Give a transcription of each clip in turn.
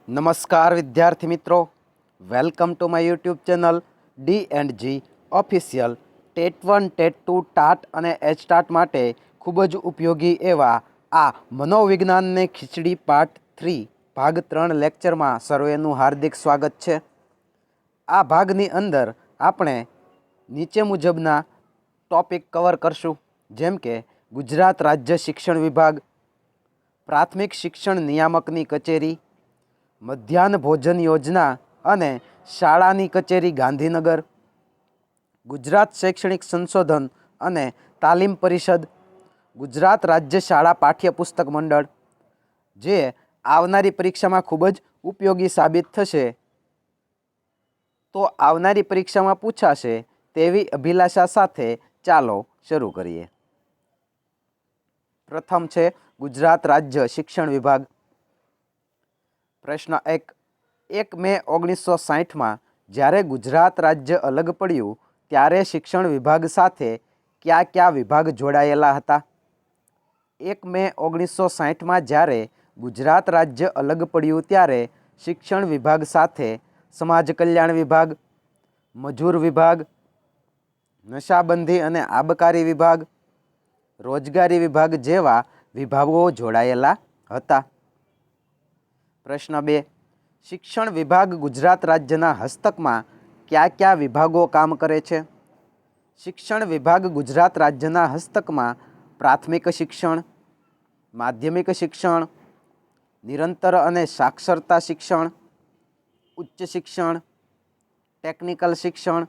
નમસ્કાર વિદ્યાર્થી મિત્રો, welcome to my YouTube channel D&G official. TET 1, TET 2, TAT અને એચટાટ માટે ખૂબ જ ઉપયોગી એવા આ મનોવિજ્ઞાનની ખીચડી પાર્ટ 3 ભાગ 3 લેક્ચરમાં સર્વેનું હાર્દિક સ્વાગત છે. આ ભાગની અંદર આપણે નીચે મુજબના ટોપિક કવર કરશું, જેમ કે ગુજરાત રાજ્ય શિક્ષણ વિભાગ, પ્રાથમિક શિક્ષણ નિયામકની કચેરી, મધ્યાહન ભોજન યોજના અને શાળાની કચેરી ગાંધીનગર, ગુજરાત શૈક્ષણિક સંશોધન અને તાલીમ પરિષદ, ગુજરાત રાજ્ય શાળા પાઠ્યપુસ્તક મંડળ, જે આવનારી પરીક્ષામાં ખૂબ જ ઉપયોગી સાબિત થશે, તો આવનારી પરીક્ષામાં પૂછાશે તેવી અભિલાષા સાથે ચાલો શરૂ કરીએ. પ્રથમ છે ગુજરાત રાજ્ય શિક્ષણ વિભાગ. પ્રશ્ન 1 મે 1960માં જ્યારે ગુજરાત રાજ્ય અલગ પડ્યું ત્યારે શિક્ષણ વિભાગ સાથે કયા કયા વિભાગ જોડાયેલા હતા? 1 મે 1960માં જ્યારે ગુજરાત રાજ્ય અલગ પડ્યું ત્યારે શિક્ષણ વિભાગ સાથે સમાજ કલ્યાણ વિભાગ, મજૂર વિભાગ, નશાબંધી અને આબકારી વિભાગ, રોજગારી વિભાગ જેવા વિભાગો જોડાયેલા હતા. પ્રશ્ન 2, શિક્ષણ વિભાગ ગુજરાત રાજ્યના હસ્તકમાં કયા કયા વિભાગો કામ કરે છે? શિક્ષણ વિભાગ ગુજરાત રાજ્યના હસ્તકમાં પ્રાથમિક શિક્ષણ, માધ્યમિક શિક્ષણ, નિરંતર અને સાક્ષરતા શિક્ષણ, ઉચ્ચ શિક્ષણ, ટેકનિકલ શિક્ષણ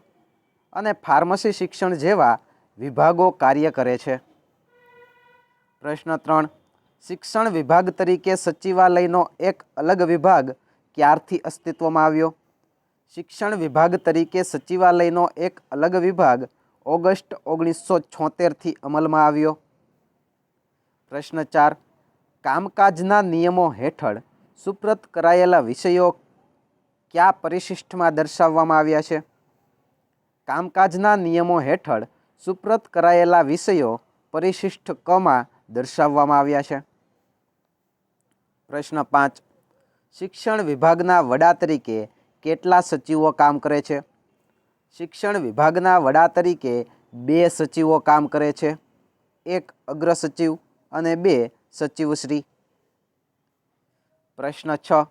અને ફાર્મસી શિક્ષણ જેવા વિભાગો કાર્ય કરે છે. પ્રશ્ન 3, શિક્ષણ વિભાગ તરીકે સચિવાલયનો એક અલગ વિભાગ ક્યારથી અસ્તિત્વમાં આવ્યો? શિક્ષણ વિભાગ તરીકે સચિવાલયનો એક અલગ વિભાગ ઓગસ્ટ 1976થી અમલમાં આવ્યો. પ્રશ્ન 4, કામકાજના નિયમો હેઠળ સુપ્રત કરાયેલા વિષયો કયા પરિશિષ્ટમાં દર્શાવવામાં આવ્યા છે? કામકાજના નિયમો હેઠળ સુપ્રત કરાયેલા વિષયો પરિશિષ્ટ કમાં દર્શાવવામાં આવ્યા છે. પ્રશ્ન 5, શિક્ષણ વિભાગના વડા તરીકે કેટલા સચિવો કામ કરે છે? શિક્ષણ વિભાગના વડા તરીકે 2 સચિવો કામ કરે છે, 1 અગ્ર સચિવ અને 2 સચિવશ્રી. પ્રશ્ન 6,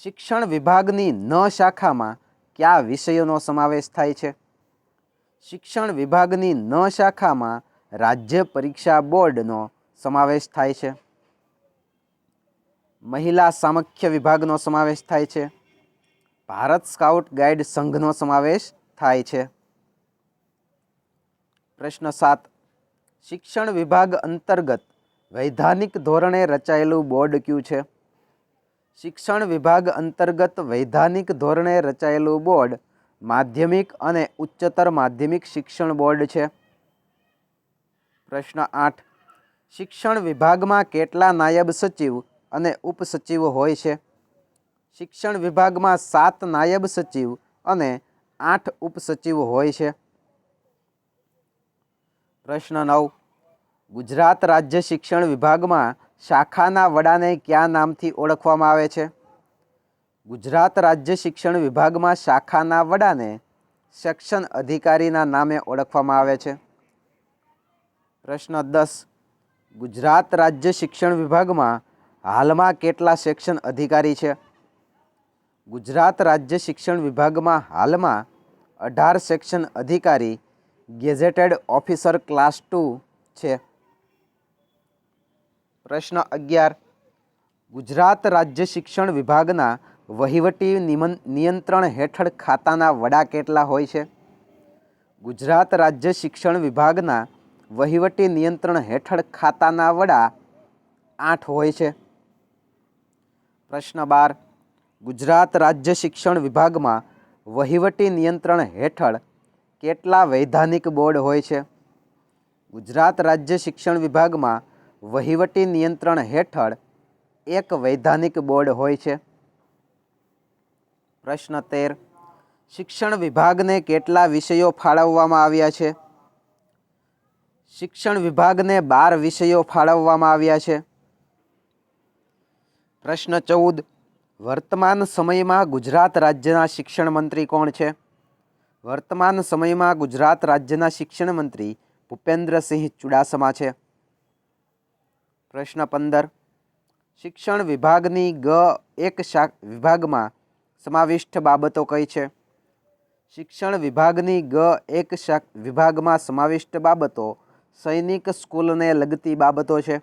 શિક્ષણ વિભાગની ન શાખામાં કયા વિષયોનો સમાવેશ થાય છે? શિક્ષણ વિભાગની ન શાખામાં રાજ્ય પરીક્ષા બોર્ડનો સમાવેશ થાય છે, મહિલા સામખ્ય વિભાગનો સમાવેશ થાય છે, ભારત સ્કાઉટ ગાઈડ સંઘનો સમાવેશ થાય છે. પ્રશ્ન 7, શિક્ષણ વિભાગ અંતર્ગત વૈધાનિક ધોરણે રચાયેલું બોર્ડ કયું છે? શિક્ષણ વિભાગ અંતર્ગત વૈધાનિક ધોરણે રચાયેલું બોર્ડ માધ્યમિક અને ઉચ્ચતર માધ્યમિક શિક્ષણ બોર્ડ છે. પ્રશ્ન 8, શિક્ષણ વિભાગમાં કેટલા નાયબ સચિવ અને ઉપસચિવ હોય છે? શિક્ષણ વિભાગમાં 7 નાયબ સચિવ અને 8 ઉપસચિવ હોય છે. પ્રશ્ન 9, ગુજરાત રાજ્ય શિક્ષણ વિભાગમાં શાખાના વડાને કયા નામથી ઓળખવામાં આવે છે? ગુજરાત રાજ્ય શિક્ષણ વિભાગમાં શાખાના વડાને સેક્શન અધિકારીના નામે ઓળખવામાં આવે છે. પ્રશ્ન 10, ગુજરાત રાજ્ય શિક્ષણ વિભાગમાં હાલમાં કેટલા સેક્શન અધિકારી છે? ગુજરાત રાજ્ય શિક્ષણ વિભાગમાં હાલમાં 18 સેક્શન અધિકારી ગેઝેટેડ ઓફિસર ક્લાસ 2 છે. પ્રશ્ન 11, ગુજરાત રાજ્ય શિક્ષણ વિભાગના વહીવટી નિયંત્રણ હેઠળ ખાતાના વડા કેટલા હોય છે? ગુજરાત રાજ્ય શિક્ષણ વિભાગના વહીવટી નિયંત્રણ હેઠળ ખાતાના વડા 8 હોય છે. પ્રશ્ન 12, ગુજરાત રાજ્ય શિક્ષણ વિભાગમાં વહીવટી નિયંત્રણ હેઠળ કેટલા વૈધાનિક બોર્ડ હોય છે? ગુજરાત રાજ્ય શિક્ષણ વિભાગમાં વહીવટી નિયંત્રણ હેઠળ 1 વૈધાનિક બોર્ડ હોય છે. પ્રશ્ન 13, શિક્ષણ વિભાગને કેટલા વિષયો ફાળવવામાં આવ્યા છે? શિક્ષણ વિભાગને 12 વિષયો ફાળવવામાં આવ્યા છે. પ્રશ્ન 14, વર્તમાન સમયમાં ગુજરાત રાજ્યના શિક્ષણ મંત્રી કોણ છે? વર્તમાન સમયમાં ગુજરાત રાજ્યના શિક્ષણ મંત્રી ભૂપેન્દ્રસિંહ ચુડાસમા છે. પ્રશ્ન 15. શિક્ષણ વિભાગની વિભાગમાં સમાવિષ્ટ બાબતો કઈ છે? શિક્ષણ વિભાગની વિભાગમાં સમાવિષ્ટ બાબતો સૈનિક સ્કૂલને લગતી બાબતો છે,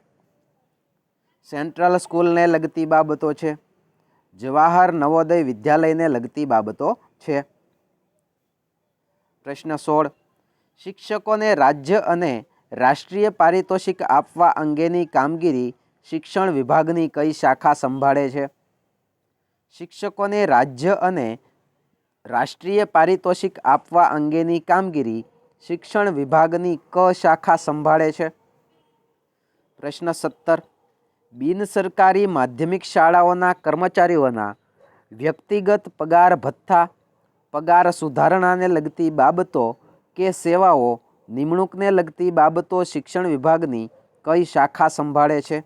સેન્ટ્રલ સ્કૂલને લગતી બાબતો છે, જવાહર નવોદય વિદ્યાલયને લગતી બાબતો છે. પ્રશ્ન 16. શિક્ષકોને રાજ્ય અને રાષ્ટ્રીય પારિતોષિક આપવા અંગેની કામગીરી શિક્ષણ વિભાગની કઈ શાખા સંભાળે છે? શિક્ષકોને રાજ્ય અને રાષ્ટ્રીય પારિતોષિક આપવા અંગેની કામગીરી શિક્ષણ વિભાગની ક શાખા સંભાળે છે? પ્રશ્ન 17. બિન સરકારી માધ્યમિક શાળાઓના કર્મચારીઓના વ્યક્તિગત પગાર ભથ્થા, પગાર સુધારણાને લગતી બાબતો કે સેવાઓ, નિમણૂકને લગતી બાબતો શિક્ષણ વિભાગની કઈ શાખા સંભાળે છે?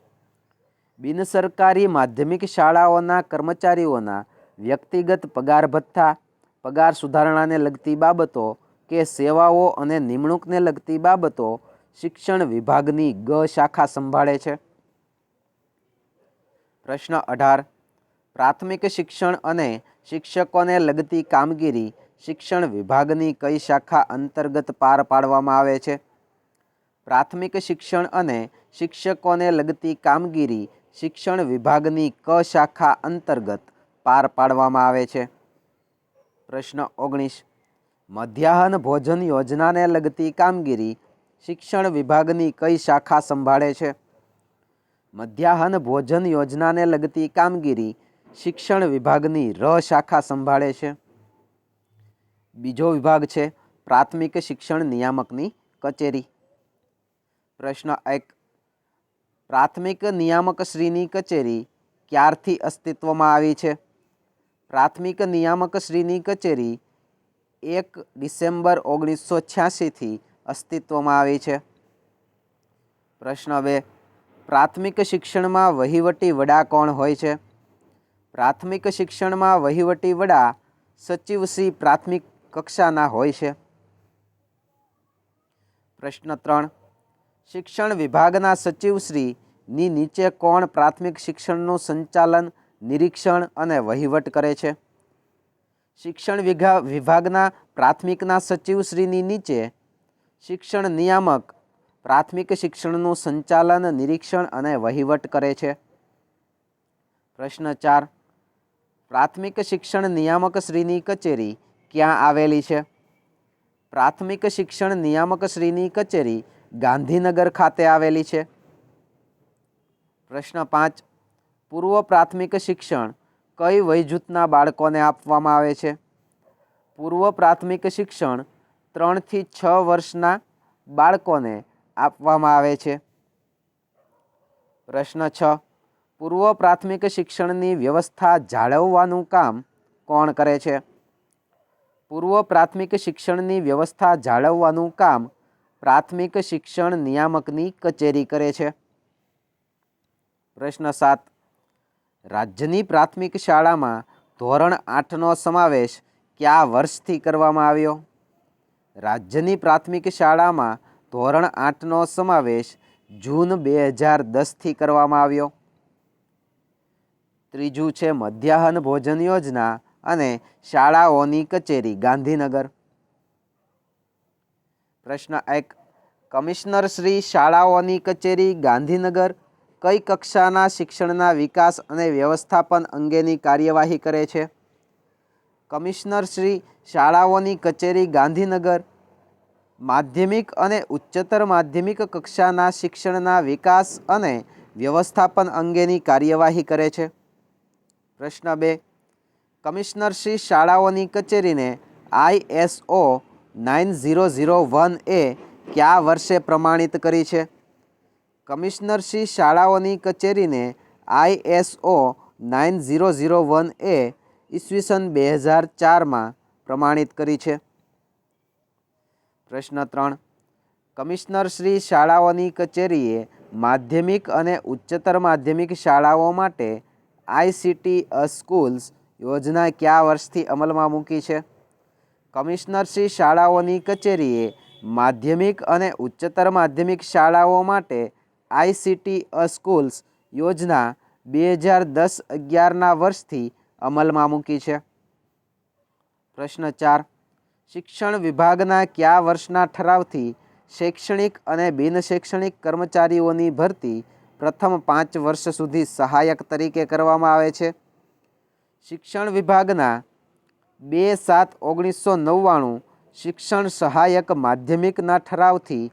બિન સરકારી માધ્યમિક શાળાઓના કર્મચારીઓના વ્યક્તિગત પગાર ભથ્થા, પગાર સુધારણાને લગતી બાબતો કે સેવાઓ અને નિમણૂકને લગતી બાબતો શિક્ષણ વિભાગની ગ શાખા સંભાળે છે. પ્રશ્ન 18. પ્રાથમિક શિક્ષણ અને શિક્ષકોને લગતી કામગીરી શિક્ષણ વિભાગની કઈ શાખા અંતર્ગત પાર પાડવામાં આવે છે? પ્રાથમિક શિક્ષણ અને શિક્ષકોને લગતી કામગીરી શિક્ષણ વિભાગની ક શાખા અંતર્ગત પાર પાડવામાં આવે છે. પ્રશ્ન 19. મધ્યાહન ભોજન યોજનાને લગતી કામગીરી શિક્ષણ વિભાગની કઈ શાખા સંભાળે છે? મધ્યાહન ભોજન યોજનાને લગતી કામગીરી શિક્ષણ વિભાગની ર શાખા સંભાળે છે. બીજો વિભાગ છે પ્રાથમિક શિક્ષણ નિયામકની કચેરી. પ્રશ્ન 1. પ્રાથમિક નિયામકશ્રીની કચેરી ક્યારથી અસ્તિત્વમાં આવી છે? પ્રાથમિક નિયામકશ્રીની કચેરી 1 ડિસેમ્બર 1986થી અસ્તિત્વમાં આવી છે. પ્રશ્ન 2. પ્રાથમિક શિક્ષણમાં વહીવટી વડા કોણ હોય છે? પ્રાથમિક શિક્ષણમાં વહીવટી વડા સચિવશ્રી પ્રાથમિક કક્ષાના હોય છે. પ્રશ્ન 3. શિક્ષણ વિભાગના સચિવશ્રીની નીચે કોણ પ્રાથમિક શિક્ષણનું સંચાલન, નિરીક્ષણ અને વહીવટ કરે છે? શિક્ષણ વિભાગના પ્રાથમિકના સચિવશ્રીની નીચે શિક્ષણ નિયામક પ્રાથમિક શિક્ષણનું સંચાલન, નિરીક્ષણ અને વહીવટ કરે છે. પ્રશ્ન 4. પ્રાથમિક શિક્ષણ નિયામકશ્રીની કચેરી ક્યાં આવેલી છે? પ્રાથમિક શિક્ષણ નિયામકશ્રીની કચેરી ગાંધીનગર ખાતે આવેલી છે. પ્રશ્ન 5. પૂર્વ પ્રાથમિક શિક્ષણ કઈ વયજૂથના બાળકોને આપવામાં આવે છે? પૂર્વ પ્રાથમિક શિક્ષણ 3 થી 6 વર્ષના બાળકોને આપવામાં આવે છે. પ્રશ્ન 6. પૂર્વ પ્રાથમિક શિક્ષણની વ્યવસ્થા જાળવવાનું કામ કોણ કરે છે? પૂર્વ પ્રાથમિક શિક્ષણની વ્યવસ્થા જાળવવાનું કામ પ્રાથમિક શિક્ષણ નિયામકની કચેરી કરે છે. પ્રશ્ન 7. રાજ્યની પ્રાથમિક શાળામાં ધોરણ 8નો સમાવેશ કયા વર્ષથી કરવામાં આવ્યો? રાજ્યની પ્રાથમિક શાળામાં ધોરણ 8નો સમાવેશ જૂન 2010થી કરવામાં આવ્યો. ત્રીજું છે મધ્યાહન ભોજન યોજના અને શાળાઓની કચેરી ગાંધીનગર. પ્રશ્ન 1. કમિશનર શ્રી શાળાઓની કચેરી ગાંધીનગર કઈ કક્ષાના શિક્ષણના વિકાસ અને વ્યવસ્થાપન અંગેની કાર્યવાહી કરે છે? કમિશનર શ્રી શાળાઓની કચેરી ગાંધીનગર માધ્યમિક અને ઉચ્ચતર માધ્યમિક કક્ષાના શિક્ષણના વિકાસ અને વ્યવસ્થાપન અંગેની કાર્યવાહી કરે છે. પ્રશ્ન 2. કમિશનર શ્રી શાળાઓની કચેરીને ISO 9001 કયા વર્ષે પ્રમાણિત કરી છે? કમિશનર શ્રી શાળાઓની કચેરીને ISO 9001 ઈસવીસન 2004માં પ્રમાણિત કરી છે. પ્રશ્ન 3. કમિશનર શ્રી શાળાઓની કચેરીએ માધ્યમિક અને ઉચ્ચતર માધ્યમિક શાળાઓ માટે આઈસીટી સ્કૂલ્સ યોજના કયા વર્ષથી અમલમાં મૂકી છે? કમિશનરશ્રી શાળાઓની કચેરીએ માધ્યમિક અને ઉચ્ચતર માધ્યમિક શાળાઓ માટે આઈસીટી સ્કૂલ્સ યોજના 2010-11ના વર્ષથી અમલમાં મૂકી છે. પ્રશ્ન 4. શિક્ષણ વિભાગના કયા વર્ષના ઠરાવથી શૈક્ષણિક અને બિન શૈક્ષણિક કર્મચારીઓની ભરતી પ્રથમ 5 વર્ષ સુધી સહાયક તરીકે કરવામાં આવે છે? શિક્ષણ વિભાગના 2/7/1999 શિક્ષણ સહાયક માધ્યમિકના ઠરાવથી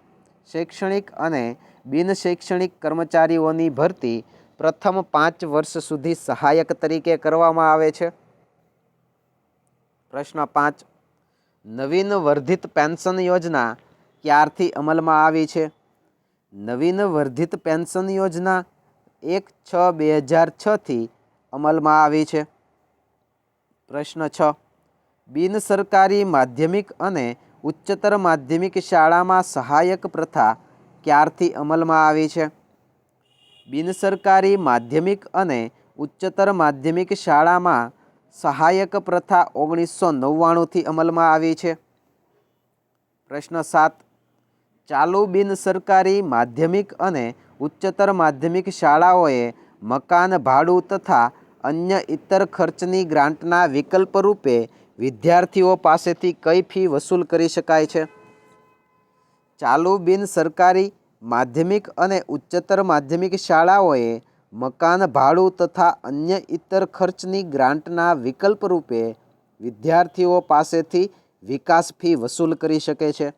શૈક્ષણિક અને બિન શૈક્ષણિક કર્મચારીઓની ભરતી પ્રથમ 5 વર્ષ સુધી સહાયક તરીકે કરવામાં આવે છે. પ્રશ્ન 5. નવીન વર્ધિત પેન્શન યોજના ક્યારથી અમલમાં આવી છે? નવીન વર્ધિત પેન્શન યોજના 1/6/2006થી અમલમાં આવી છે. પ્રશ્ન 6. બિન સરકારી માધ્યમિક અને ઉચ્ચતર માધ્યમિક શાળામાં સહાયક પ્રથા ક્યારથી અમલમાં આવી છે? બિન સરકારી માધ્યમિક અને ઉચ્ચતર માધ્યમિક શાળામાં સહાયક પ્રથા 1999થી અમલમાં આવી છે. પ્રશ્ન 7. ચાલુ બિન સરકારી માધ્યમિક અને ઉચ્ચતર માધ્યમિક શાળાઓએ મકાન ભાડું તથા અન્ય ઇતર ખર્ચની ગ્રાન્ટના વિકલ્પ રૂપે વિદ્યાર્થીઓ પાસેથી કઈ ફી વસૂલ કરી શકાય છે? ચાલુ બિન સરકારી માધ્યમિક અને ઉચ્ચતર માધ્યમિક શાળાઓએ મકાન ભાડું તથા અન્ય ઇતર ખર્ચની ગ્રાન્ટના વિકલ્પ રૂપે વિદ્યાર્થીઓ પાસેથી વિકાસ ફી વસૂલ કરી શકે છે.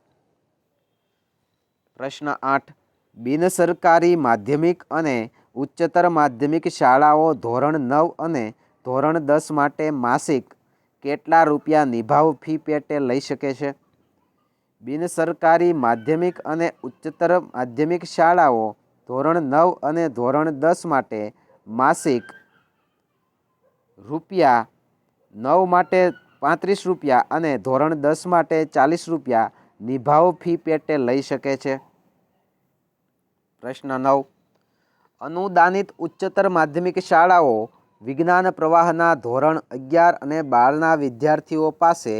પ્રશ્ન 8. બિન સરકારી માધ્યમિક અને ઉચ્ચતર માધ્યમિક શાળાઓ ધોરણ 9 અને ધોરણ 10 માટે માસિક કેટલા રૂપિયા નિભાવ ફી પેટે લઈ શકે છે? બિન સરકારી માધ્યમિક અને ઉચ્ચતર માધ્યમિક શાળાઓ ધોરણ 9 અને ધોરણ 10 માટે માસિક ₹9 માટે ₹35 અને ધોરણ 10 માટે ₹40 નિભાવ ફી પેટે લઈ શકે છે. પ્રશ્ન 9. અનુદાનિત ઉચ્ચતર માધ્યમિક શાળાઓ વિજ્ઞાન પ્રવાહના ધોરણ 11 અને 12ના વિદ્યાર્થીઓ પાસે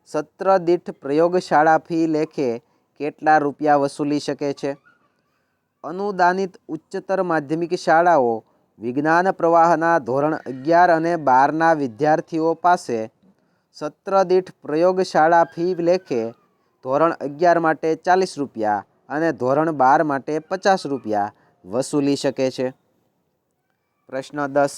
સત્ર દીઠ પ્રયોગશાળા ફી લેખે કેટલા રૂપિયા વસૂલી શકે છે? અનુદાનિત ઉચ્ચતર માધ્યમિક શાળાઓ વિજ્ઞાન પ્રવાહના ધોરણ 11 અને 12ના વિદ્યાર્થીઓ પાસે સત્ર દીઠ પ્રયોગશાળા ફી લેખે ધોરણ 11 માટે ₹40 અને ધોરણ 12 માટે ₹50 વસૂલી શકે છે. પ્રશ્ન 10.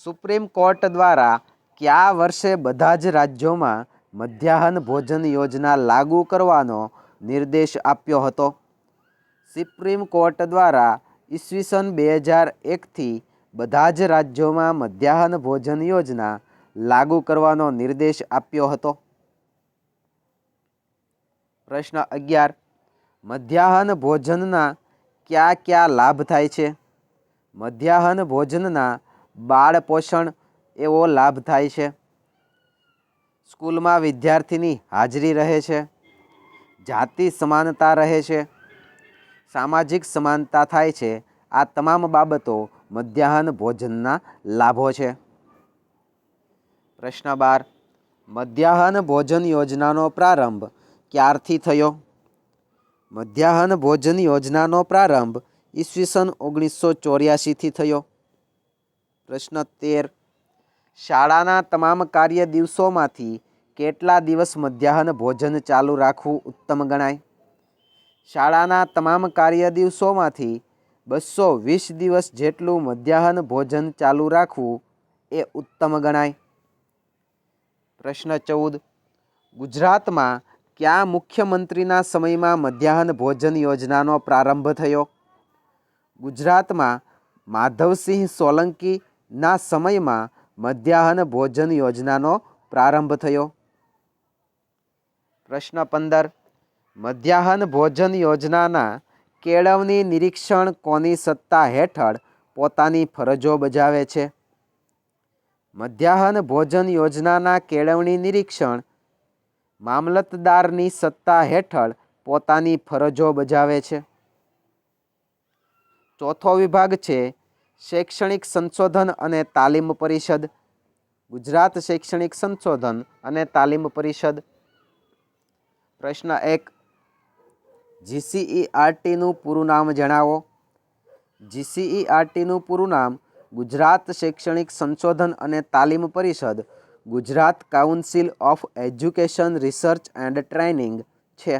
સુપ્રીમ કોર્ટ દ્વારા કયા વર્ષે બધા જ રાજ્યોમાં મધ્યાહન ભોજન યોજના લાગુ કરવાનો નિર્દેશ આપ્યો હતો? સુપ્રીમ કોર્ટ દ્વારા ઈસવીસન 2001થી બધા જ રાજ્યોમાં મધ્યાહન ભોજન યોજના લાગુ કરવાનો નિર્દેશ આપ્યો હતો. પ્રશ્ન 11. મધ્યાહન ભોજનના કયા કયા લાભ થાય છે? મધ્યાહન ભોજનના બાળ પોષણ એવો લાભ થાય છે. સ્કૂલમાં વિદ્યાર્થીની હાજરી રહે છે. જાતિ સમાનતા રહે છે. સામાજિક સમાનતા થાય છે. આ તમામ બાબતો મધ્યાહન ભોજનના લાભો છે. પ્રશ્ન 12. મધ્યાહન ભોજન યોજનાનો પ્રારંભ ક્યારથી થયો? મધ્યાહન ભોજન યોજનાનો પ્રારંભ ઈસવીસન 1984થી થયો. પ્રશ્ન 13. શાળાના તમામ કાર્ય દિવસોમાંથી કેટલા દિવસ મધ્યાહન ભોજન ચાલુ રાખવું ઉત્તમ ગણાય? શાળાના તમામ કાર્ય દિવસોમાંથી 220 દિવસ જેટલું મધ્યાહન ભોજન ચાલુ રાખવું એ ઉત્તમ ગણાય. પ્રશ્ન 14. ગુજરાતમાં કયા મુખ્યમંત્રીના સમયમાં મધ્યાહન ભોજન યોજનાનો પ્રારંભ થયો? ગુજરાતમાં માધવસિંહ સોલંકીના સમયમાં મધ્યાહન ભોજન યોજનાનો પ્રારંભ થયો. પ્રશ્ન 15. મધ્યાહન ભોજન યોજનાના કેળવણી નિરીક્ષણ કોની સત્તા હેઠળ પોતાની ફરજો બજાવે છે? મધ્યાહન ભોજન યોજનાના કેળવણી નિરીક્ષણ મામલતદારની સત્તા હેઠળ પોતાની ફરજો બજાવે છે. ચોથો વિભાગ છે શૈક્ષણિક સંશોધન અને તાલીમ પરિષદ. ગુજરાત શૈક્ષણિક સંશોધન અને તાલીમ પરિષદ. પ્રશ્ન 1. GCERTનું પૂરું નામ જણાવો. GCERTનું પૂરું નામ ગુજરાત શૈક્ષણિક સંશોધન અને તાલીમ પરિષદ, Gujarat council of education research and training છે.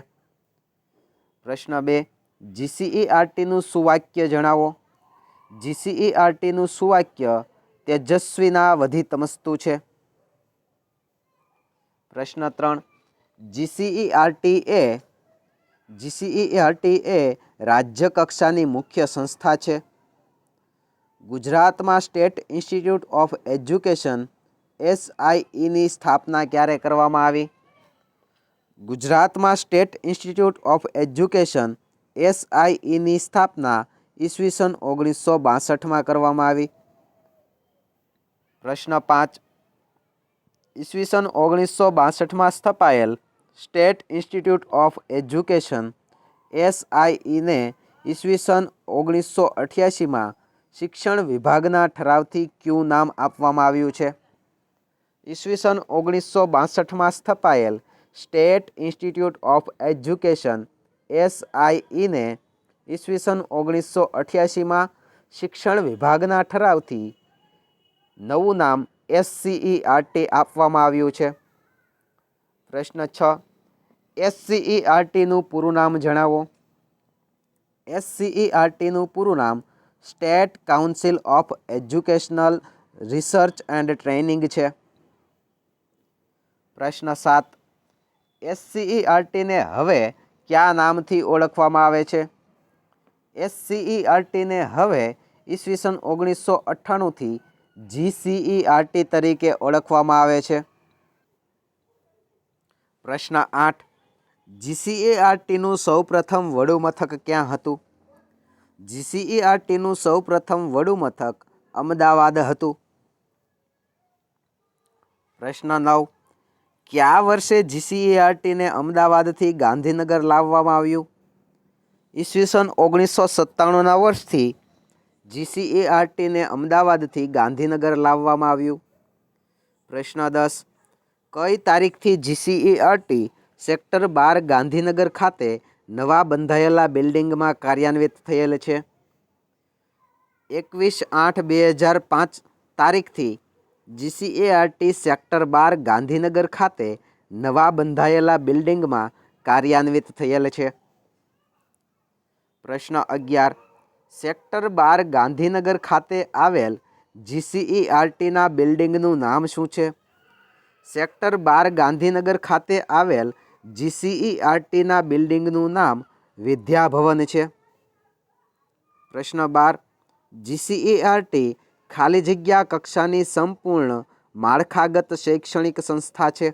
પ્રશ્ન 2. GCERTનું સુવાક્ય જણાવો. GCERTનું સુવાક્ય તેજસ્વીના વધી તમસ્તુ છે. પ્રશ્ન 3. GCERT એ રાજ્ય કક્ષાની મુખ્ય સંસ્થા છે. ગુજરાતમાં સ્ટેટ ઇન્સ્ટિટ્યૂટ ઓફ એજ્યુકેશન SIEની સ્થાપના ક્યારે કરવામાં આવી? ગુજરાતમાં સ્ટેટ ઇન્સ્ટિટ્યૂટ ઓફ એજ્યુકેશન SIEની સ્થાપના ઈસવીસન 1962માં કરવામાં આવી. પ્રશ્ન 5. ઈસવીસન 1962માં સ્થપાયેલ સ્ટેટ ઇન્સ્ટિટ્યૂટ ઓફ એજ્યુકેશન SIEને ઈસવીસન 1988માં શિક્ષણ વિભાગના ઠરાવથી કયું નામ આપવામાં આવ્યું છે? ઈસવીસન 1962માં સ્થપાયેલ સ્ટેટ ઇન્સ્ટિટ્યૂટ ઓફ એજ્યુકેશન SIEને ઈસવીસન 1988માં શિક્ષણ વિભાગના ઠરાવથી નવું નામ SCERT આપવામાં આવ્યું છે. પ્રશ્ન 6. SCERTનું પૂરું નામ જણાવો. SCERTનું પૂરું નામ state council of educational research and training છે. પ્રશ્ન 7. SCERTને હવે કયા નામથી ઓળખવામાં આવે છે? SCERTને હવે ઈસવીસન 1998થી GCERT તરીકે ઓળખવામાં આવે છે. પ્રશ્ન 8. GCERTનું સૌપ્રથમ વડું મથક ક્યાં હતું? GCERTનું સૌપ્રથમ વડું મથક અમદાવાદ હતું. પ્રશ્ન 9. કયા વર્ષે GCERTને અમદાવાદથી ગાંધીનગર લાવવામાં આવ્યું? ઈસવીસન 1997ના વર્ષથી GCERTને અમદાવાદથી ગાંધીનગર લાવવામાં આવ્યું. પ્રશ્ન 10. કઈ તારીખથી GCERT સેક્ટર 12 ગાંધીનગર ખાતે નવા બંધાયેલા બિલ્ડિંગમાં કાર્યાન્વિત થયેલ છે? 21/8/2005 તારીખથી GCERT સેક્ટર 12 ગાંધીનગર ખાતે નવા બંધાયેલા બિલ્ડિંગમાં કાર્યાન્વિત થયેલ છે. પ્રશ્ન 11. સેક્ટર 12 ગાંધીનગર ખાતે આવેલ GCERTના બિલ્ડિંગનું નામ શું છે? સેક્ટર 12 ગાંધીનગર ખાતે આવેલ GCERTના બિલ્ડિંગનું નામ વિદ્યાભવન છે. પ્રશ્ન 12. GCERT ખાલી જગ્યા કક્ષાની સંપૂર્ણ માળખાગત શૈક્ષણિક સંસ્થા છે.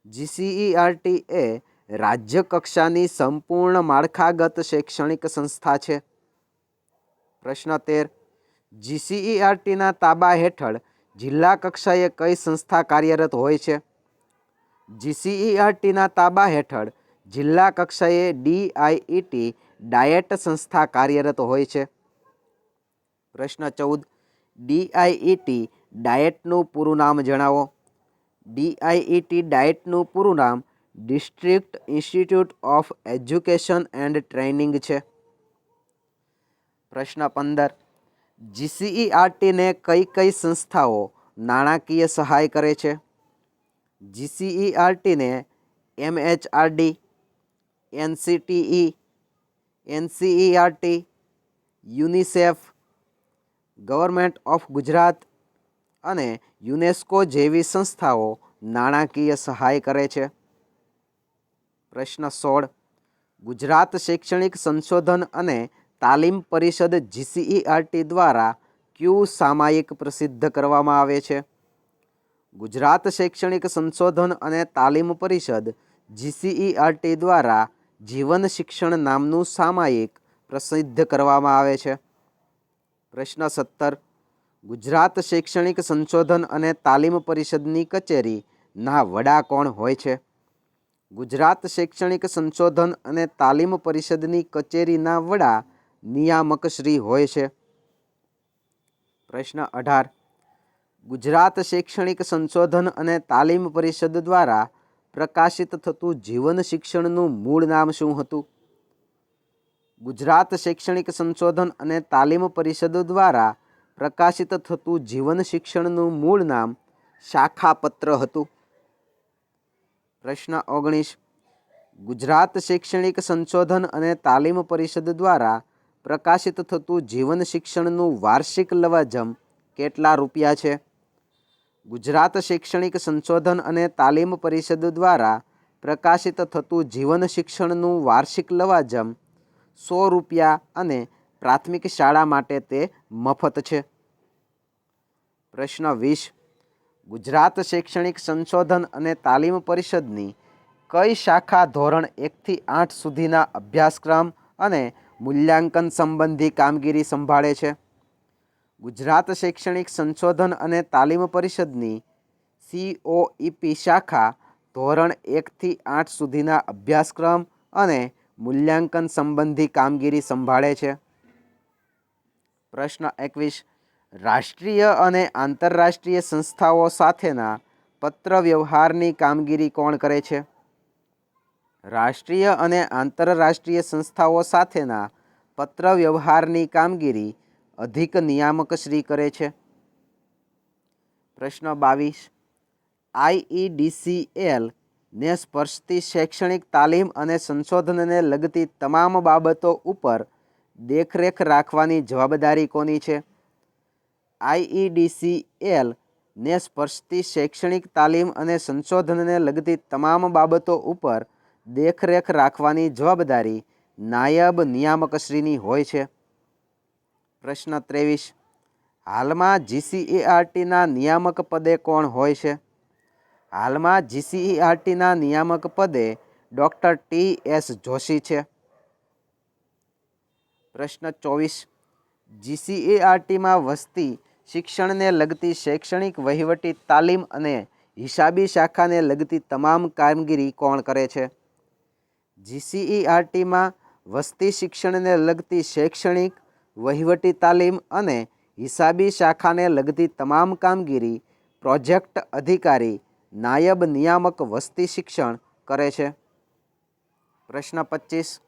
GCERT એ રાજ્ય કક્ષાની સંપૂર્ણ માળખાગત શૈક્ષણિક સંસ્થા છે. પ્રશ્ન 13. GCERTના તાબા હેઠળ જિલ્લા કક્ષાએ કઈ સંસ્થા કાર્યરત હોય છે? GCERTના તાબા હેઠળ જિલ્લા કક્ષાએ DIET ડાયેટ સંસ્થા કાર્યરત હોય છે. પ્રશ્ન 14. DIET ડાયેટનું પૂરું નામ જણાવો. DIET ડાયેટનું પૂરું નામ district institute of education and training છે. પ્રશ્ન 15. GCERTને કઈ કઈ સંસ્થાઓ નાણાકીય સહાય કરે છે? GCERTને MHRD, NCTE, NCERT, UNICEF, government of Gujarat અને યુનેસ્કો જેવી સંસ્થાઓ નાણાકીય સહાય કરે છે. પ્રશ્ન 16. ગુજરાત શૈક્ષણિક સંશોધન અને તાલીમ પરિષદ GCERT દ્વારા કયું સામાયિક પ્રસિદ્ધ કરવામાં આવે છે? ગુજરાત શૈક્ષણિક સંશોધન અને તાલીમ પરિષદ GCERT દ્વારા જીવન શિક્ષણ નામનું સામાયિક પ્રસિદ્ધ કરવામાં આવે છે. પ્રશ્ન 17. ગુજરાત શૈક્ષણિક સંશોધન અને તાલીમ પરિષદની કચેરીના વડા કોણ હોય છે? ગુજરાત શૈક્ષણિક સંશોધન અને તાલીમ પરિષદની કચેરીના વડા નિયામક શ્રી હોય છે. પ્રશ્ન 18. ગુજરાત શૈક્ષણિક સંશોધન અને તાલીમ પરિષદ દ્વારા પ્રકાશિત થતું જીવન શિક્ષણનું મૂળ નામ શું હતું? ગુજરાત શૈક્ષણિક સંશોધન અને તાલીમ પરિષદ દ્વારા પ્રકાશિત થતું જીવન શિક્ષણનું મૂળ નામ શાખાપત્ર હતું. પ્રશ્ન 19. ગુજરાત શૈક્ષણિક સંશોધન અને તાલીમ પરિષદ દ્વારા પ્રકાશિત થતું જીવન શિક્ષણનું વાર્ષિક લવાજમ કેટલા રૂપિયા છે? ગુજરાત શૈક્ષણિક સંશોધન અને તાલીમ પરિષદ દ્વારા પ્રકાશિત થતું જીવન શિક્ષણનું વાર્ષિક લવાજમ 100 રૂપિયા અને પ્રાથમિક શાળા માટે તે મફત છે. પ્રશ્ન 20. ગુજરાત શૈક્ષણિક સંશોધન અને તાલીમ પરિષદની કઈ શાખા ધોરણ 1 થી 8 સુધીના અભ્યાસક્રમ અને મૂલ્યાંકન સંબંધી કામગીરી સંભાળે છે? ગુજરાત શૈક્ષણિક સંશોધન અને તાલીમ પરિષદની COEP શાખા ધોરણ 1 થી 8 સુધીના અભ્યાસક્રમ અને મૂલ્યાંકન સંબંધી કામગીરી સંભાળે છે. પ્રશ્ન 21. રાષ્ટ્રીય અને આંતરરાષ્ટ્રીય સંસ્થાઓ સાથેના પત્ર વ્યવહારની કામગીરી કોણ કરે છે? રાષ્ટ્રીય અને આંતરરાષ્ટ્રીય સંસ્થાઓ સાથેના પત્ર વ્યવહારની કામગીરી અધિક નિયામક શ્રી કરે છે. પ્રશ્ન 22. IEDCL ને સ્પર્શતી શૈક્ષણિક તાલીમ અને સંશોધનને લગતી તમામ બાબતો ઉપર દેખરેખ રાખવાની જવાબદારી કોની છે? IEDCL ને સ્પર્શતી શૈક્ષણિક તાલીમ અને સંશોધનને લગતી તમામ બાબતો ઉપર દેખરેખ રાખવાની જવાબદારી નાયબ નિયામકશ્રીની હોય છે. પ્રશ્ન 23. હાલમાં GCERTના નિયામક પદે કોણ હોય છે? હાલમાં GCERTના નિયામક પદે ડૉક્ટર TS જોશી છે. પ્રશ્ન 24. GCERTમાં વસ્તી શિક્ષણને લગતી શૈક્ષણિક વહીવટી તાલીમ અને હિસાબી શાખાને લગતી તમામ કામગીરી કોણ કરે છે? GCERTમાં વસ્તી શિક્ષણને લગતી શૈક્ષણિક વહીવટી તાલીમ અને હિસાબી શાખાને લગતી તમામ કામગીરી પ્રોજેક્ટ અધિકારી નાયબ નિયામક વસ્તી શિક્ષણ કરે છે. પ્રશ્ન 25.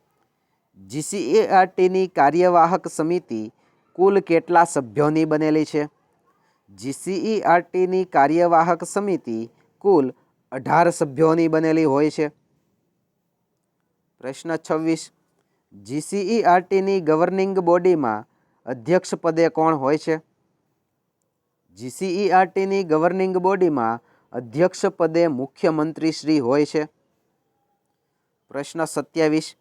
GCERTની કાર્યવાહક સમિતિ કુલ કેટલા સભ્યોની બનેલી છે? GCERTની કાર્યવાહક સમિતિ કુલ 18 સભ્યોની બનેલી હોય છે. પ્રશ્ન 26. GCERTની ગવર્નિંગ બોડીમાં અધ્યક્ષ પદે કોણ હોય છે? GCERTની ગવર્નિંગ બોડીમાં અધ્યક્ષ પદે મુખ્યમંત્રી શ્રી હોય છે. પ્રશ્ન 27.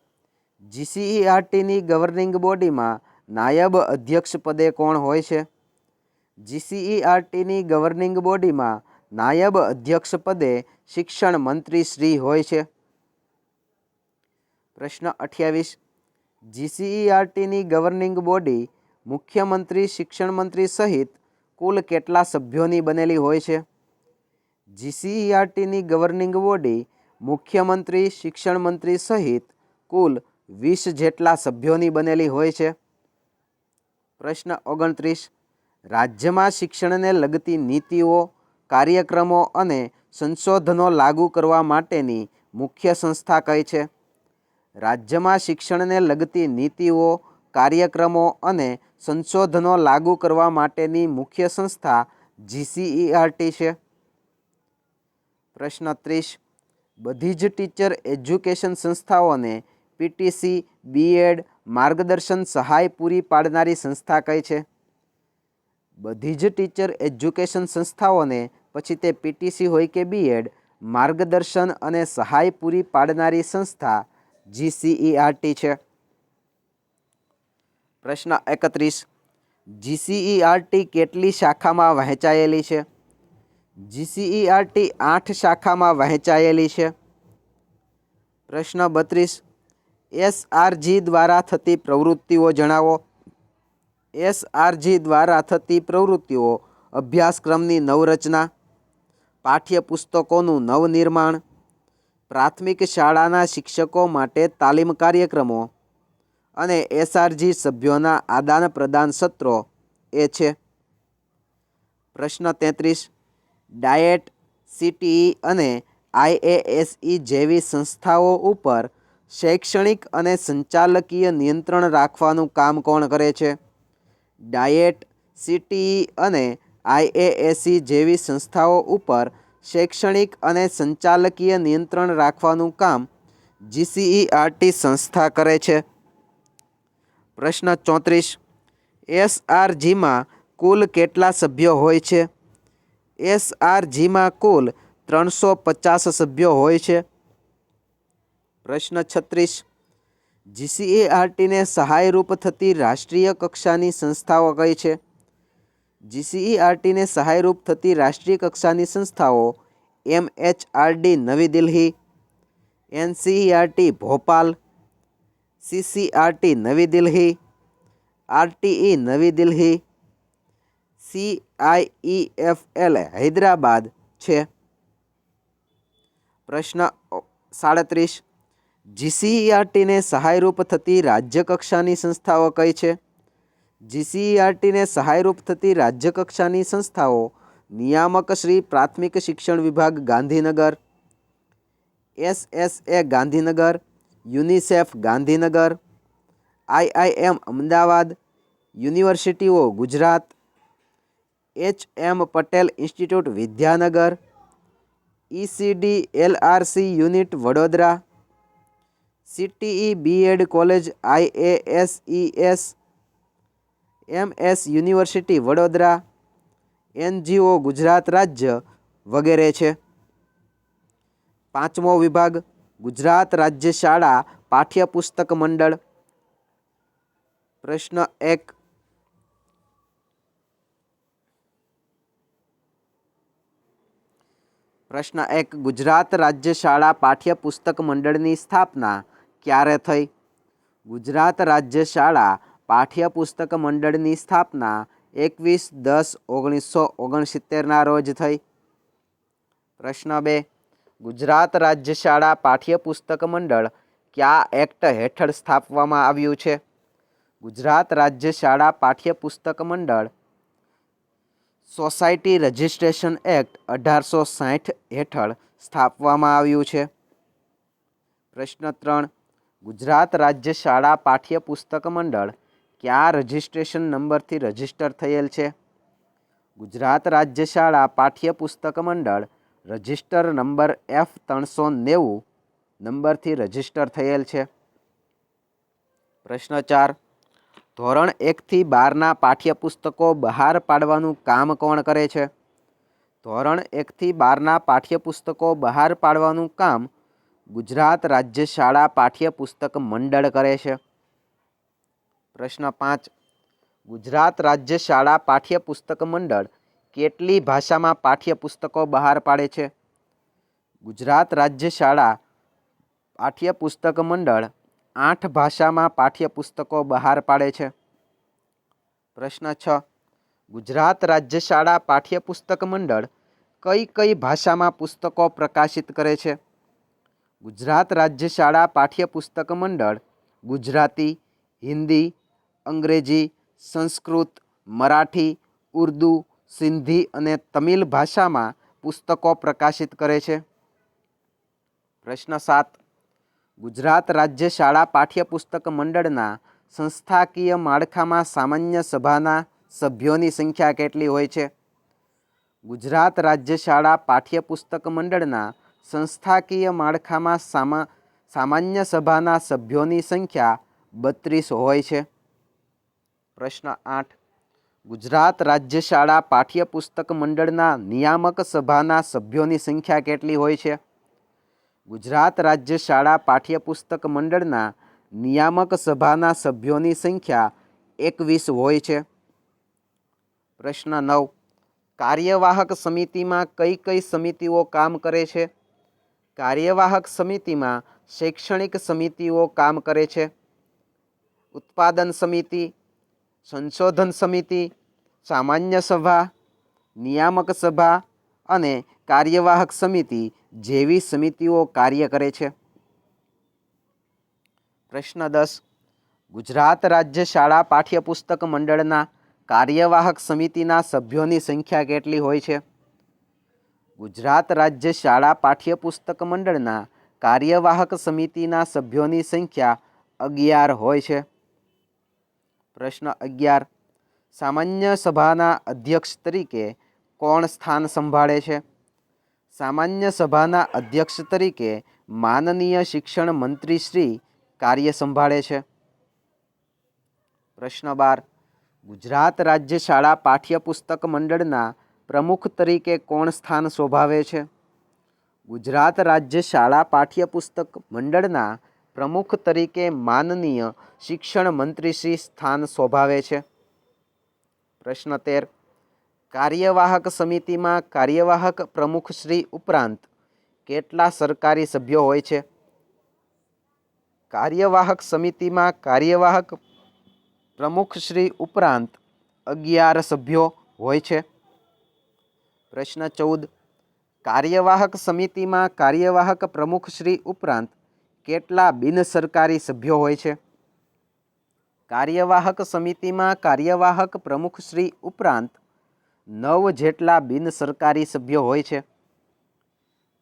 GCERTની ગવર્નિંગ બોડીમાં નાયબ અધ્યક્ષ પદે કોણ હોય છે? GCERTની ગવર્નિંગ બોડીમાં નાયબ અધ્યક્ષ પદે શિક્ષણ મંત્રી શ્રી હોય છે. પ્રશ્ન 28. GCERTની ગવર્નિંગ બોડી મુખ્યમંત્રી શિક્ષણ મંત્રી સહિત કુલ કેટલા સભ્યોની બનેલી હોય છે? GCERTની ગવર્નિંગ બોડી મુખ્યમંત્રી શિક્ષણ મંત્રી સહિત કુલ 20 જેટલા સભ્યોની બનેલી હોય છે. પ્રશ્ન 29. રાજ્યમાં શિક્ષણને લગતી નીતિઓ, કાર્યક્રમો અને સંશોધનો લાગુ કરવા માટેની મુખ્ય સંસ્થા કઈ છે? રાજ્યમાં શિક્ષણને લગતી નીતિઓ, કાર્યક્રમો અને સંશોધનો લાગુ કરવા માટેની મુખ્ય સંસ્થા GCERT છે. પ્રશ્ન 30. બધી જ ટીચર એજ્યુકેશન સંસ્થાઓને PTC, BEd માર્ગદર્શન સહાય પૂરી પાડનારી સંસ્થા કઈ છે? બધી જ ટીચર એજ્યુકેશન સંસ્થાઓને, પછી તે PTC હોય કે BEd, માર્ગદર્શન અને સહાય પૂરી પાડનારી સંસ્થા GCERT છે. પ્રશ્ન 31. GCERT કેટલી શાખામાં વહેંચાયેલી છે? GCERT 8 શાખામાં વહેંચાયેલી છે. પ્રશ્ન 32. SRG દ્વારા થતી પ્રવૃત્તિઓ જણાવો. SRG દ્વારા થતી પ્રવૃત્તિઓ અભ્યાસક્રમની નવરચના, પાઠ્યપુસ્તકોનું નવનિર્માણ, પ્રાથમિક શાળાના શિક્ષકો માટે તાલીમ કાર્યક્રમો અને SRG સભ્યોના આદાન પ્રદાન સત્રો એ છે. પ્રશ્ન 33. ડાયેટ, સીટીઈ અને આઈએએસઈ જેવી સંસ્થાઓ ઉપર શૈક્ષણિક અને સંચાલકીય નિયંત્રણ રાખવાનું કામ કોણ કરે છે? ડાયેટ, સીટીઈ અને આઈએએસઈ જેવી સંસ્થાઓ ઉપર શૈક્ષણિક અને સંચાલકીય નિયંત્રણ રાખવાનું કામ જીસીઈઆરટી સંસ્થા કરે છે. પ્રશ્ન 34. એસઆરજીમાં કુલ કેટલા સભ્યો હોય છે? એસઆરજીમાં કુલ 350 સભ્યો હોય છે. પ્રશ્ન 36. જીસીઈઆરટીને સહાયરૂપ થતી રાષ્ટ્રીય કક્ષાની સંસ્થાઓ કઈ છે? જીસીઈઆરટીને સહાયરૂપ થતી રાષ્ટ્રીય કક્ષાની સંસ્થાઓ એમએચઆરડી નવી દિલ્હી, એનસીઈઆરટી ભોપાલ, સીસીઆરટી નવી દિલ્હી, આરટીઈ નવી દિલ્હી, સીઆઈઈએફએલ હૈદરાબાદ છે. પ્રશ્ન 37. જીસીઈઆરટીને સહાયરૂપ થતી રાજ્ય કક્ષાની સંસ્થાઓ કઈ છે? જીસીઈઆરટીને સહાયરૂપ થતી રાજ્ય કક્ષાની સંસ્થાઓ નિયામક શ્રી પ્રાથમિક શિક્ષણ વિભાગ Gandhinagar, SSA Gandhinagar, UNICEF Gandhinagar, IIM Ahmedabad, યુનિવર્સિટીઓ Gujarat, HM Patel institute Vidyanagar, ECD LRC unit Vadodara, CTE BEd college IASEs, MS university Vadodara, NGO Gujarat રાજ્ય વગેરે છે. 5મો વિભાગ ગુજરાત રાજ્ય શાળા પાઠ્યપુસ્તક મંડળ. પ્રશ્ન 1. પ્રશ્ન 1. ગુજરાત રાજ્ય શાળા પાઠ્યપુસ્તક મંડળની સ્થાપના ક્યારે થઈ? ગુજરાત રાજ્ય શાળા પાઠ્યપુસ્તક મંડળની સ્થાપના 21/10/1969 રોજ થઈ. પ્રશ્ન 2. ગુજરાત રાજ્ય શાળા પાઠ્યપુસ્તક મંડળ કયા એક્ટ હેઠળ સ્થાપવામાં આવ્યું છે? ગુજરાત રાજ્ય શાળા પાઠ્યપુસ્તક મંડળ સોસાયટી રજિસ્ટ્રેશન એક્ટ 1860 હેઠળ સ્થાપવામાં આવ્યું છે. પ્રશ્ન 3. ગુજરાત રાજ્ય શાળા પાઠ્યપુસ્તક મંડળ કયા રજિસ્ટ્રેશન નંબરથી રજિસ્ટર થયેલ છે? ગુજરાત રાજ્ય શાળા પાઠ્યપુસ્તક મંડળ રજિસ્ટર નંબર F390 નંબરથી રજિસ્ટર થયેલ છે. પ્રશ્ન 4. ધોરણ 1 થી 12ના પાઠ્યપુસ્તકો બહાર પાડવાનું કામ કોણ કરે છે? ધોરણ 1 થી 12ના પાઠ્યપુસ્તકો બહાર પાડવાનું કામ ગુજરાત રાજ્ય શાળા પાઠ્યપુસ્તક મંડળ કરે છે. પ્રશ્ન 5. ગુજરાત રાજ્ય શાળા પાઠ્યપુસ્તક મંડળ કેટલી ભાષામાં પાઠ્યપુસ્તકો બહાર પાડે છે? ગુજરાત રાજ્ય શાળા પાઠ્યપુસ્તક મંડળ 8 ભાષામાં પાઠ્યપુસ્તકો બહાર પાડે છે. પ્રશ્ન 6. ગુજરાત રાજ્ય શાળા પાઠ્યપુસ્તક મંડળ કઈ કઈ ભાષામાં પુસ્તકો પ્રકાશિત કરે છે? ગુજરાત રાજ્ય શાળા પાઠ્યપુસ્તક મંડળ ગુજરાતી, હિન્દી, અંગ્રેજી, સંસ્કૃત, મરાઠી, ઉર્દૂ, સિંધી અને તમિલ ભાષામાં પુસ્તકો પ્રકાશિત કરે છે. પ્રશ્ન 7. ગુજરાત રાજ્ય શાળા પાઠ્યપુસ્તક મંડળના સંસ્થાકીય માળખામાં સામાન્ય સભાના સભ્યોની સંખ્યા કેટલી હોય છે? ગુજરાત રાજ્ય શાળા પાઠ્યપુસ્તક મંડળના સંસ્થાકીય માળખામાં સામાન્ય સભાના સભ્યોની સંખ્યા 32 હોય છે. પ્રશ્ન 8. ગુજરાત રાજ્ય શાળા પાઠ્યપુસ્તક મંડળના નિયામક સભાના સભ્યોની સંખ્યા કેટલી હોય છે? ગુજરાત રાજ્ય શાળા પાઠ્યપુસ્તક મંડળના નિયામક સભાના સભ્યોની સંખ્યા 21 હોય છે. પ્રશ્ન 9. કાર્યવાહક સમિતિમાં કઈ કઈ સમિતિઓ કામ કરે છે? કાર્યવાહક સમિતિમાં શૈક્ષણિક સમિતિઓ કામ કરે છે. ઉત્પાદન સમિતિ, સંશોધન સમિતિ, સામાન્ય સભા, નિયામક સભા અને કાર્યવાહક સમિતિ જેવી સમિતિઓ કાર્ય કરે છે. પ્રશ્ન 10. ગુજરાત રાજ્ય શાળા પાઠ્યપુસ્તક મંડળના કાર્યવાહક સમિતિના સભ્યોની સંખ્યા કેટલી હોય છે? ગુજરાત રાજ્ય શાળા પાઠ્યપુસ્તક મંડળના કાર્યવાહક સમિતિના સભ્યોની સંખ્યા 11 હોય છે. પ્રશ્ન 11. સામાન્ય સભાના અધ્યક્ષ તરીકે કોણ સ્થાન સંભાળે છે? સામાન્ય સભાના અધ્યક્ષ તરીકે માનનીય શિક્ષણ મંત્રી શ્રી કાર્ય સંભાળે છે. પ્રશ્ન 12. ગુજરાત રાજ્ય શાળા પાઠ્યપુસ્તક મંડળના પ્રમુખ તરીકે કોણ સ્થાન શોભાવે છે? ગુજરાત રાજ્ય શાળા પાઠ્યપુસ્તક મંડળના પ્રમુખ તરીકે માનનીય શિક્ષણ મંત્રી શ્રી સ્થાન શોભાવે છે. પ્રશ્ન 13. કાર્યવાહક સમિતિમાં કાર્યવાહક પ્રમુખ શ્રી ઉપરાંત કેટલા સરકારી સભ્યો હોય છે? કાર્યવાહક સમિતિમાં કાર્યવાહક પ્રમુખ શ્રી ઉપરાંત 11 સભ્યો હોય છે. પ્રશ્ન 14. કાર્યવાહક સમિતિમાં કાર્યવાહક પ્રમુખ શ્રી ઉપરાંત કેટલા બિનસરકારી સભ્યો હોય છે? કાર્યવાહક સમિતિમાં કાર્યવાહક પ્રમુખ શ્રી ઉપરાંત 9 જેટલા બિનસરકારી સભ્યો હોય છે.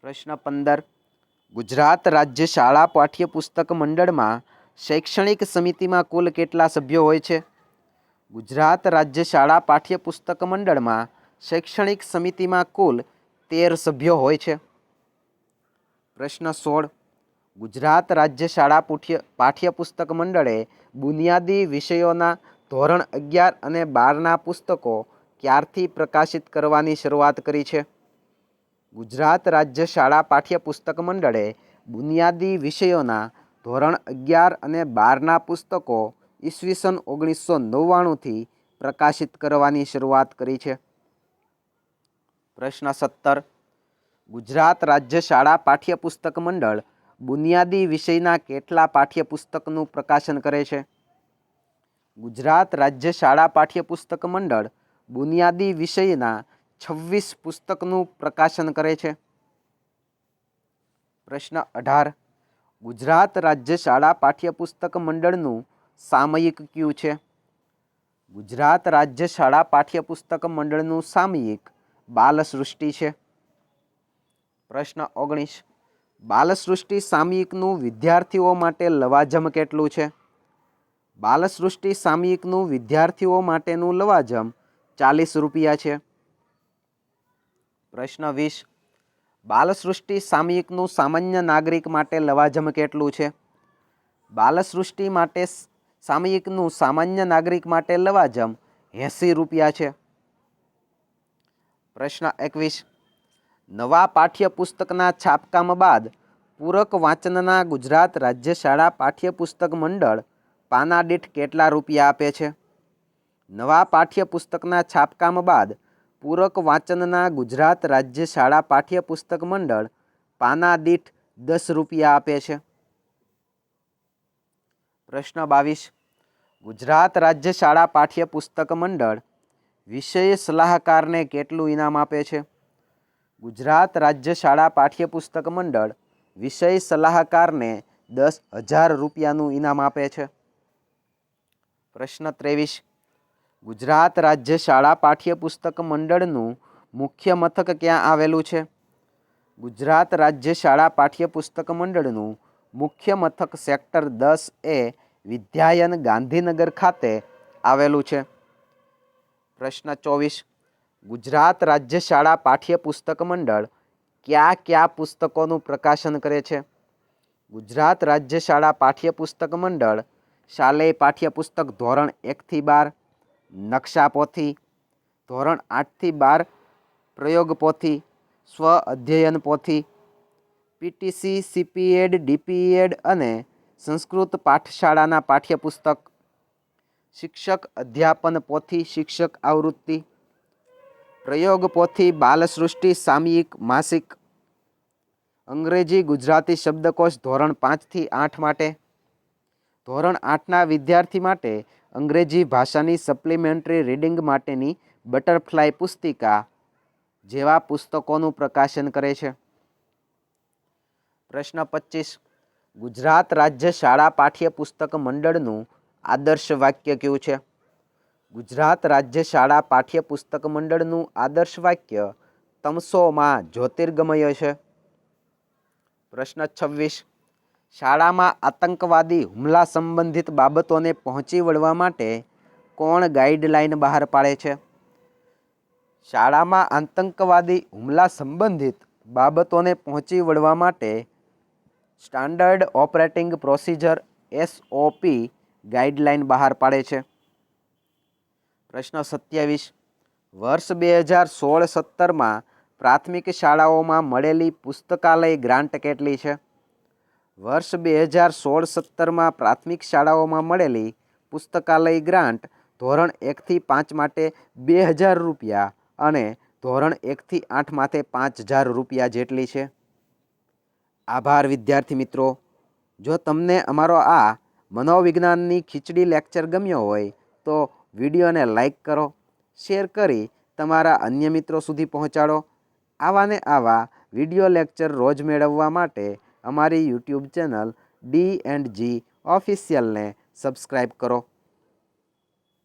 પ્રશ્ન 15. ગુજરાત રાજ્ય શાળા પાઠ્યપુસ્તક મંડળમાં શૈક્ષણિક સમિતિમાં કુલ કેટલા સભ્યો હોય છે? ગુજરાત રાજ્ય શાળા પાઠ્યપુસ્તક મંડળમાં શૈક્ષણિક સમિતિમાં કુલ 13 સભ્યો હોય છે. પ્રશ્ન 16. ગુજરાત રાજ્ય શાળા પાઠ્યપુસ્તક મંડળે બુનિયાદી વિષયોના ધોરણ 11 અને 12ના પુસ્તકો ક્યારથી પ્રકાશિત કરવાની શરૂઆત કરી છે? ગુજરાત રાજ્ય શાળા પાઠ્યપુસ્તક મંડળે બુનિયાદી વિષયોના ધોરણ 11 અને 12ના પુસ્તકો ઈસવીસન 1999થી પ્રકાશિત કરવાની શરૂઆત કરી છે. પ્રશ્ન 17. ગુજરાત રાજ્ય શાળા પાઠ્યપુસ્તક મંડળ બુનિયાદી વિષયના કેટલા પાઠ્યપુસ્તકનું પ્રકાશન કરે છે? ગુજરાત રાજ્ય શાળા પાઠ્યપુસ્તક મંડળ બુનિયાદી વિષયના 26 પુસ્તકનું પ્રકાશન કરે છે. પ્રશ્ન 18. ગુજરાત રાજ્ય શાળા પાઠ્યપુસ્તક મંડળનું સામયિક કયું છે? ગુજરાત રાજ્ય શાળા પાઠ્યપુસ્તક મંડળનું સામયિક બાલસૃષ્ટિ છે. પ્રશ્ન 19. બાલસૃષ્ટિ સામયિકનું વિદ્યાર્થીઓ માટે લવાજમ કેટલું છે? બાલસૃષ્ટિ સામયિકનું વિદ્યાર્થીઓ માટેનું લવાજમ 40 રૂપિયા છે. પ્રશ્ન 20. બાલસૃષ્ટિ સામયિકનું સામાન્ય નાગરિક માટે લવાજમ કેટલું છે? બાલસૃષ્ટિ માટે સામયિકનું સામાન્ય નાગરિક માટે લવાજમ 80 રૂપિયા છે. પ્રશ્ન 21. નવા પાઠ્યપુસ્તકના છાપકામ બાદ પૂરક વાંચનના ગુજરાત રાજ્ય શાળા પાઠ્યપુસ્તક મંડળ પાના દીઠ કેટલા રૂપિયા આપે છે? નવા પાઠ્યપુસ્તકના છાપકામ બાદ પૂરક વાંચનના ગુજરાત રાજ્ય શાળા પાઠ્યપુસ્તક મંડળ પાના દીઠ 10 રૂપિયા આપે છે. પ્રશ્ન 22. ગુજરાત રાજ્ય શાળા પાઠ્યપુસ્તક મંડળ વિષય સલાહકારને કેટલું ઇનામ આપે છે? ગુજરાત રાજ્ય શાળા પાઠ્યપુસ્તક મંડળ વિષય સલાહકારને 10,000 રૂપિયાનું ઇનામ આપે છે. પ્રશ્ન 23. ગુજરાત રાજ્ય શાળા પાઠ્યપુસ્તક મંડળનું મુખ્ય મથક ક્યાં આવેલું છે? ગુજરાત રાજ્ય શાળા પાઠ્યપુસ્તક મંડળનું મુખ્ય મથક સેક્ટર 10A વિદ્યાયન ગાંધીનગર ખાતે આવેલું છે. પ્રશ્ન 24. ગુજરાત રાજ્ય શાળા પાઠ્યપુસ્તક મંડળ કયા પુસ્તકોનું પ્રકાશન કરે છે? ગુજરાત રાજ્ય શાળા પાઠ્યપુસ્તક મંડળ શાલેય પાઠ્યપુસ્તક ધોરણ 1 થી 12, નકશા પોથી, ધોરણ 8 થી 12 પ્રયોગ પોથી, સ્વ અધ્યયન પોથી, પીટીસી, સીપીએડ, ડીપીએડ અને સંસ્કૃત પાઠશાળાના પાઠ્યપુસ્તક, શિક્ષક અધ્યાપન પોથી શિક્ષક આવૃત્તિ, પ્રયોગ પોથી બાલસૃષ્ટિ સામયિક માસિક, અંગ્રેજી ગુજરાતી શબ્દકોશ ધોરણ 5 થી 8 માટે, ધોરણ 8ના વિદ્યાર્થી માટે અંગ્રેજી ભાષાની સપ્લિમેન્ટરી રીડિંગ માટેની બટરફ્લાય પુસ્તિકા જેવા પુસ્તકોનું પ્રકાશન કરે છે. પ્રશ્ન 25. ગુજરાત રાજ્ય શાળા પાઠ્યપુસ્તક મંડળનું આદર્શ વાક્ય કયું છે? ગુજરાત રાજ્ય શાળા પાઠ્યપુસ્તક મંડળનું આદર્શ વાક્ય તમસોમાં જ્યોતિર્ગમય છે. પ્રશ્ન 26. શાળામાં આતંકવાદી હુમલા સંબંધિત બાબતોને પહોંચી વળવા માટે કોણ ગાઈડલાઈન બહાર પાડે છે? શાળામાં આતંકવાદી હુમલા સંબંધિત બાબતોને પહોંચી વળવા માટે standard operating procedure SOP guideline બહાર પાડે છે. પ્રશ્ન 27. વર્ષ 2016-17માં પ્રાથમિક શાળાઓમાં મળેલી પુસ્તકાલય ગ્રાન્ટ કેટલી છે? વર્ષ 2016-17માં પ્રાથમિક શાળાઓમાં મળેલી પુસ્તકાલય ગ્રાન્ટ ધોરણ 1થી 5 માટે 2000 રૂપિયા અને ધોરણ 1થી 8 માટે 5000 રૂપિયા જેટલી છે. આભાર વિદ્યાર્થી મિત્રો. જો તમને અમારો આ મનોવિજ્ઞાનની ખીચડી લેક્ચર ગમ્યો હોય તો વિડીયોને લાઈક કરો, શેર કરી તમારા અન્ય મિત્રો સુધી પહોંચાડો. આવા ને આવા વિડીયો લેક્ચર રોજ મેળવવા માટે અમારી યુટ્યુબ ચેનલ D&G ઓફિશિયલને સબસ્ક્રાઈબ કરો.